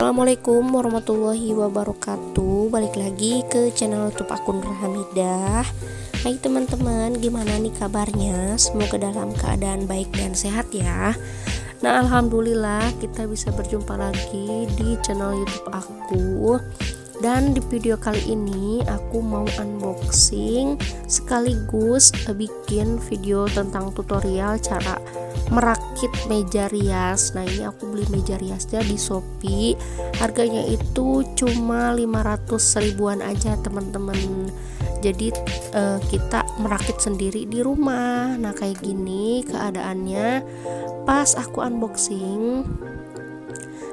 Assalamualaikum warahmatullahi wabarakatuh. Balik lagi ke channel YouTube aku Nur Hamidah. Hai teman-teman, gimana nih kabarnya? Semoga dalam keadaan baik dan sehat ya. Nah, alhamdulillah kita bisa berjumpa lagi di channel YouTube aku. Dan di video kali ini aku mau unboxing sekaligus bikin video tentang tutorial cara merakit meja rias. Nah, ini aku beli meja riasnya di Shopee. Harganya itu cuma 500 ribuan aja teman-teman. Jadi kita merakit sendiri di rumah. Nah, kayak gini keadaannya pas aku unboxing.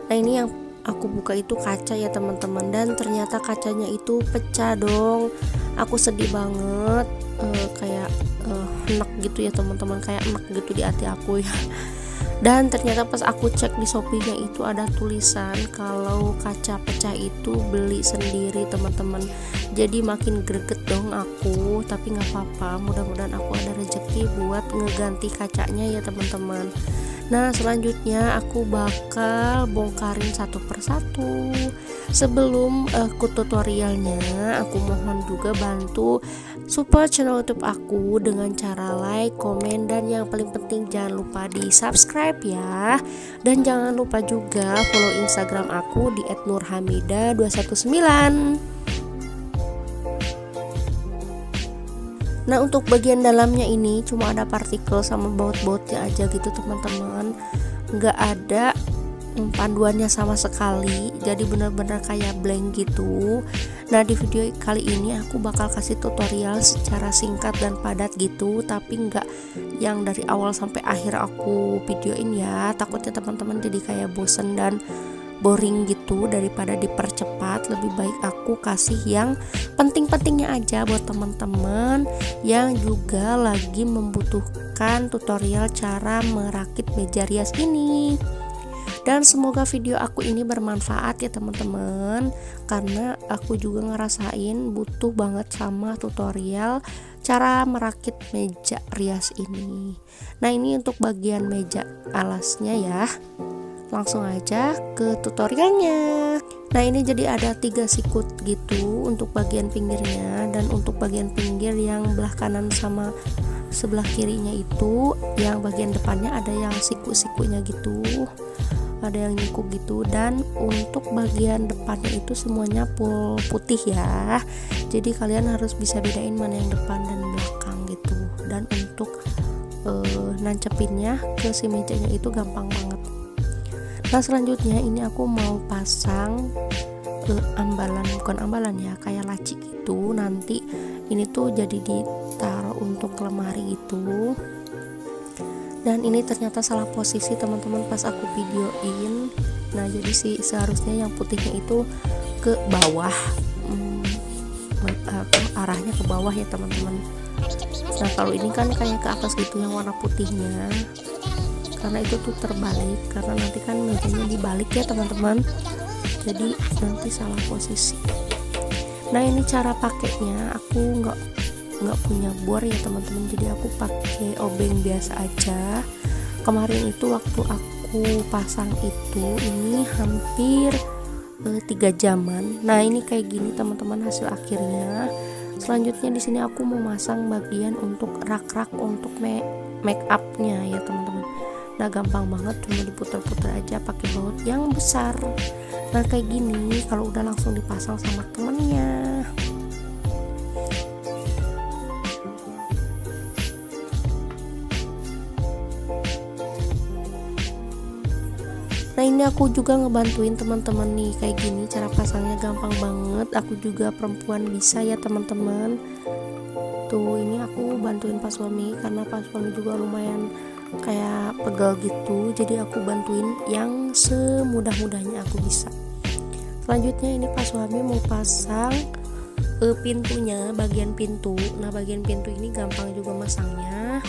Nah, ini yang aku buka itu kaca ya teman-teman, dan ternyata kacanya itu pecah dong. Aku sedih banget, kayak enek gitu ya teman-teman, kayak enek gitu di hati aku ya. Dan ternyata pas aku cek di Shopee-nya itu ada tulisan kalau kaca pecah itu beli sendiri teman-teman. Jadi makin greget dong aku, tapi nggak apa-apa, mudah-mudahan aku ada rezeki buat ngeganti kacanya ya teman-teman. Nah, selanjutnya aku bakal bongkarin satu persatu. Sebelum ke tutorialnya, aku mohon juga bantu support channel YouTube aku dengan cara like, komen, dan yang paling penting jangan lupa di subscribe ya. Dan jangan lupa juga follow Instagram aku di @nurhamidah219. Nah, untuk bagian dalamnya ini cuma ada partikel sama baut-bautnya aja gitu teman-teman, nggak ada panduannya sama sekali, jadi benar-benar kayak blank gitu. Nah, di video kali ini aku bakal kasih tutorial secara singkat dan padat gitu, tapi nggak yang dari awal sampai akhir aku videoin ya, takutnya teman-teman jadi kayak bosen dan boring gitu. Daripada dipercepat, lebih baik aku kasih yang penting-pentingnya aja buat teman-teman yang juga lagi membutuhkan tutorial cara merakit meja rias ini. Dan semoga video aku ini bermanfaat ya teman-teman, karena aku juga ngerasain butuh banget sama tutorial cara merakit meja rias ini. Nah, ini untuk bagian meja alasnya ya. Langsung aja ke tutorialnya. Nah, ini jadi ada 3 sikut gitu untuk bagian pinggirnya, dan untuk bagian pinggir yang belah kanan sama sebelah kirinya itu, yang bagian depannya ada yang siku-sikunya gitu, ada yang nyingkuk gitu. Dan untuk bagian depannya itu semuanya full putih ya, jadi kalian harus bisa bedain mana yang depan dan belakang gitu. Dan untuk nancepinnya ke si mejanya itu gampang banget. Nah, selanjutnya ini aku mau pasang ambalan, bukan ambalan ya, kayak laci gitu. Nanti ini tuh jadi ditaruh untuk lemari gitu. Dan ini ternyata salah posisi teman-teman pas aku videoin. Nah, jadi sih seharusnya yang putihnya itu ke bawah, arahnya ke bawah ya teman-teman. Nah, kalau ini kan kayak ke atas gitu yang warna putihnya, karena itu tuh terbalik, karena nanti kan mejanya dibalik ya teman-teman, jadi nanti salah posisi. Nah, ini cara pakainya, aku nggak punya bor ya teman-teman, jadi aku pakai obeng biasa aja. Kemarin itu waktu aku pasang itu ini hampir 3 jaman. Nah, ini kayak gini teman-teman hasil akhirnya. Selanjutnya di sini aku mau masang bagian untuk rak-rak untuk make upnya ya teman-teman. Nah, gampang banget, cuma diputar-putar aja pakai baut yang besar. Nah, kayak gini kalau udah langsung dipasang sama temennya. Nah, ini aku juga ngebantuin teman-teman nih, kayak gini cara pasangnya gampang banget. Aku juga perempuan bisa ya teman-teman. Tuh, ini aku bantuin pas suami, karena pas suami juga lumayan kayak pegal gitu, jadi aku bantuin yang semudah-mudahnya aku bisa. Selanjutnya ini pas suami mau pasang pintunya, bagian pintu. Nah, bagian pintu ini gampang juga masangnya.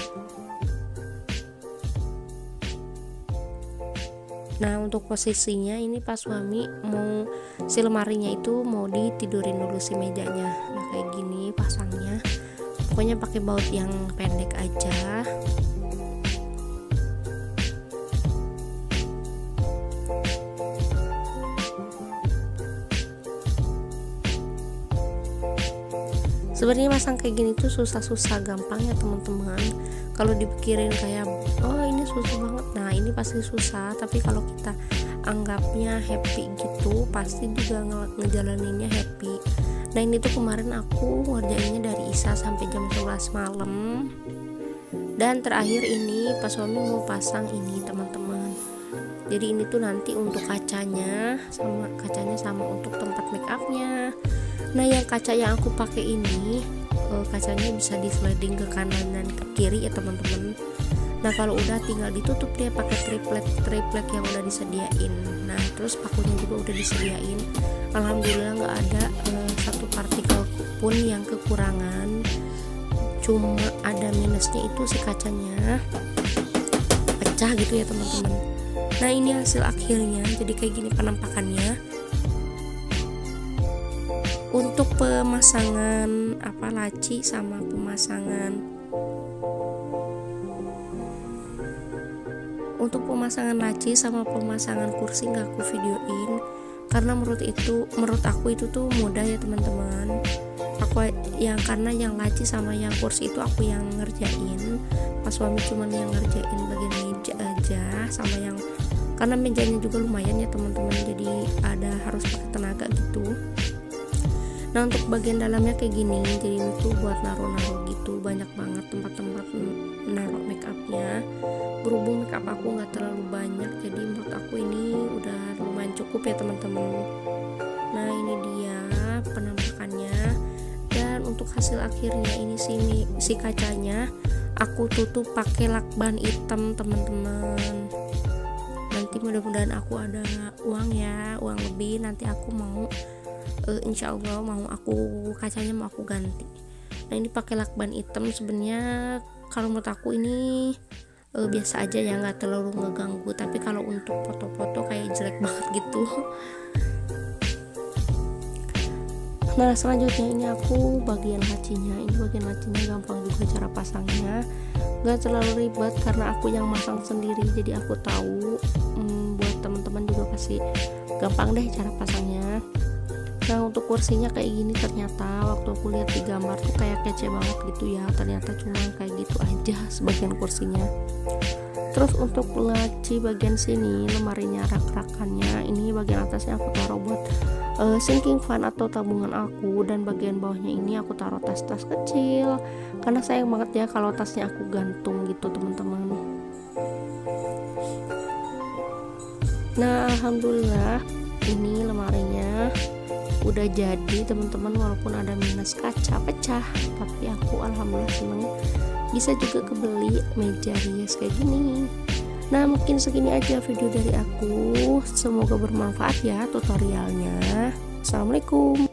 Nah, untuk posisinya ini pas suami mau si lemarinya itu mau ditidurin dulu si mejanya. Nah, kayak gini pasangnya, pokoknya pakai baut yang pendek aja. Sebenarnya masang kayak gini tuh susah-susah, gampang ya teman-teman. Kalau dipikirin kayak oh ini susah banget, nah ini pasti susah. Tapi kalau kita anggapnya happy gitu, pasti juga ngejalaninnya happy. Nah ini tuh kemarin aku ngerjainnya dari Isya sampai jam 11 malam. Dan terakhir ini pas suami mau pasang ini teman-teman. Jadi ini tuh nanti untuk kacanya sama untuk tempat make upnya. Nah yang kaca yang aku pakai ini kacanya bisa di sliding ke kanan dan ke kiri ya teman-teman. Nah kalau udah tinggal ditutup dia pakai triplek yang udah disediain. Nah terus pakunya juga udah disediain. Alhamdulillah nggak ada satu partikel pun yang kekurangan. Cuma ada minusnya itu si kacanya pecah gitu ya teman-teman. Nah ini hasil akhirnya, jadi kayak gini penampakannya. Untuk pemasangan laci sama pemasangan kursi nggak aku videoin karena menurut aku itu tuh mudah ya teman-teman. Karena yang laci sama yang kursi itu aku yang ngerjain, pas suami cuman yang ngerjain bagian meja aja sama yang, karena mejanya juga lumayan ya teman-teman, jadi harus pakai tenaga gitu. Nah untuk bagian dalamnya kayak gini, jadi ini tuh buat naruh-naruh gitu, banyak banget tempat-tempat naruh make upnya. Berhubung make up aku nggak terlalu banyak, jadi menurut aku ini udah lumayan cukup ya teman-teman. Nah ini dia penampakannya. Dan untuk hasil akhirnya ini si kacanya aku tutup pakai lakban hitam teman-teman. Nanti mudah-mudahan aku ada uang lebih, nanti aku mau insya Allah kacanya mau aku ganti. Nah ini pakai lakban hitam, sebenarnya kalau menurut aku ini biasa aja ya, nggak terlalu ngeganggu. Tapi kalau untuk foto-foto kayak jelek banget gitu. Nah selanjutnya ini aku bagian lacinya. Ini bagian lacinya gampang juga cara pasangnya, nggak terlalu ribet karena aku yang masang sendiri, jadi aku tahu. Buat teman-teman juga pasti gampang deh cara pasangnya. Nah untuk kursinya kayak gini, ternyata waktu aku lihat di gambar tuh kayak kece banget gitu ya, ternyata cuma kayak gitu aja sebagian kursinya. Terus untuk laci bagian sini, lemarinya rak-rakannya, ini bagian atasnya aku taruh buat sinking fund atau tabungan aku, dan bagian bawahnya ini aku taruh tas-tas kecil karena sayang banget ya kalau tasnya aku gantung gitu teman-teman. Nah alhamdulillah ini lemarinya udah jadi teman-teman, walaupun ada minus kaca pecah, tapi aku alhamdulillah seneng bisa juga kebeli meja rias kayak gini. Nah mungkin segini aja video dari aku, semoga bermanfaat ya tutorialnya. Assalamualaikum.